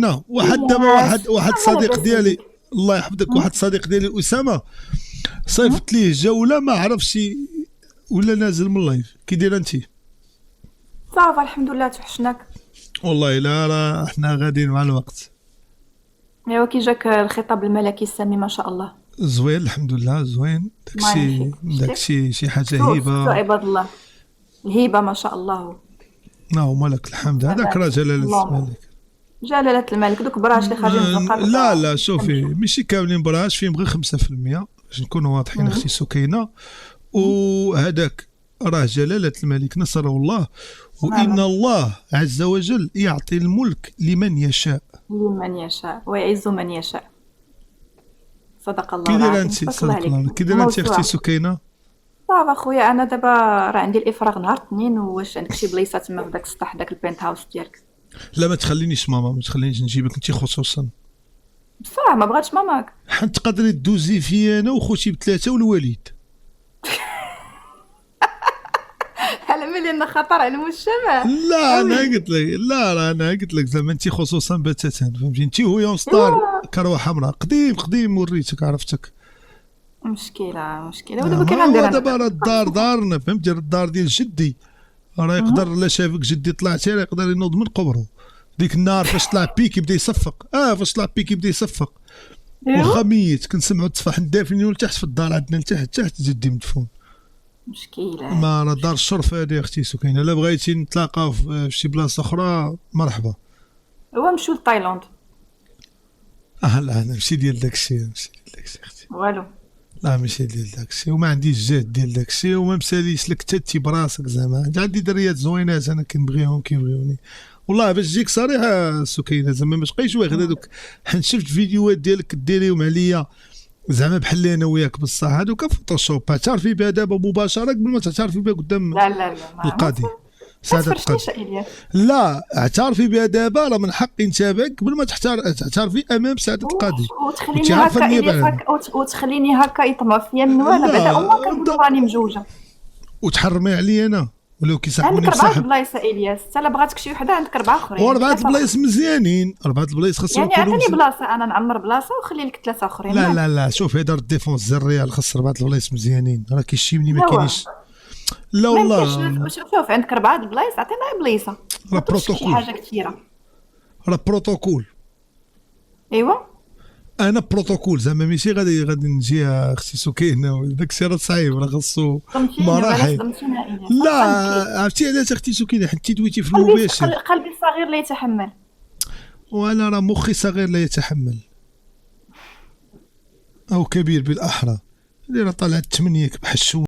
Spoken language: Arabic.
سكينه واحد دابا واحد صديق ديالي الله يحفظك، واحد صديق ديالي اسامه صيفط ليه جوله ما عرفش ولا نازل من اللايف. كي دايره انت؟ صافا الحمد لله توحشناك. والله لا راه احنا غاديين مع الوقت. ايوا كي جاك الخطاب الملكي السامي ما شاء الله؟ زوين الحمد لله زوين. داكشي شتي شي حاجه شفتو هيبه. عباد الله الهيبه ما شاء الله. اللهم لك الحمد. هذاك راه جلاله اللهم الملك. جلالة الملك. دوك براش اللي خارجين من الزنقه لا شوفي ماشي كاملين براش، فيهم غير 5% باش نكونوا واضحين اختي سكينه. وهذاك راه جلاله الملك نصره الله، وان الله عز وجل يعطي الملك لمن يشاء ويعز من يشاء. صدق الله كي دايره العظيم. انت؟ تبارك صدق الله. عليك. كي دايره انت موسوعة. اختي سكينه؟ صافا خويا انا دابا راه عندي الافراغ نهار الاثنين. واش عندك شي بلايصه تما في داك السطح داك البنت هاوس ديالك؟ لا ما تخلينيش ماما، ما تخلينيش نجيبك انت خصوصا. بصح ما بغاتش ماماك. حنت تقدري دوزي في انا وخوتي بثلاثه والوالد. على بالي ان خطر على المجتمع. لا انا قلت لك لا راه انا قلت لك زعما انت خصوصا بتاتا فهمتي. انت هو يوم ستار كروه حمراء قديم وريتك عرفتك. مشكله ودابا كي غندير انا؟ دابا راه الدار دارنا فهمتي، الدار ديال جدي راه يقدر لا شافك جدي طلعتي راه يقدر ينوض من قبره. ديك النهار فاش طلع بيك يبدا يصفق واخا ميت كنسمعوا التصفح الدافنين لتحت في الدار عندنا لتحت جدي مدفون. مشكله. ما راه دار الشرف هذه اختي سكينه. لا بغيتي نتلاقاو في شي بلاصه اخرى مرحبا. هو نمشيو لتايلاند. لا انا ماشي ديال داكشي اختي. والو. لا ماشي ديال داكشي وما عنديش جهد ديال داكشي وما مساليش لك حتى براسك زعما. عندي دريات زوينات انا كنبغيهم كيبغيوني والله. باش تجيك صريحه سكينه زعما ما تبقايش واخد هذوك. حنا شفت فيديوهات ديالك ديريهم عليا زعما بحال انا وياك بصح هذوك فوتوشوب. تعرفي بها دابا مباشره قبل ما تعترفي بها قدام لا القاضي سادة القاضي. لا اعترفي بها دابا راه من حقي نتابعك قبل ما تعترفي امام سعاده القاضي. وتخليني هكا يطمع فيا من ولا بعدا امك كنقول راني مجوجه وتحرمي عليا انا ولو كيصاحبوني عندك 4 بلايص الياس. حتى لا بغاتك شي وحده عندك 4 اخرين. و4 البلايص مزيانين. 4 البلايص خاصهم يعني عطيني بلاصه انا نعمر بلاصه وخلي لك 3 اخرين. لا شوف هذا الديفونس الريال خاص 4 البلايص مزيانين. راه كيشيبني ما كاينش. لا والله شوف عندك 4 البلايص عطينا بلايصه. راه بروتوكول. شي حاجه كثيره. راه بروتوكول. ايوا انا بروتوكول زعما ماشي غادي نجي اختي سكينه داك الشيء راه صعيب راه خاصو مراحل. لا عرفتي علاش اختي سكينه حتى دويتي في المباشر. قلبي صغير لا يتحمل. وانا راه مخي صغير لا يتحمل او كبير بالاحرى. اللي راه طلعت 8 بحال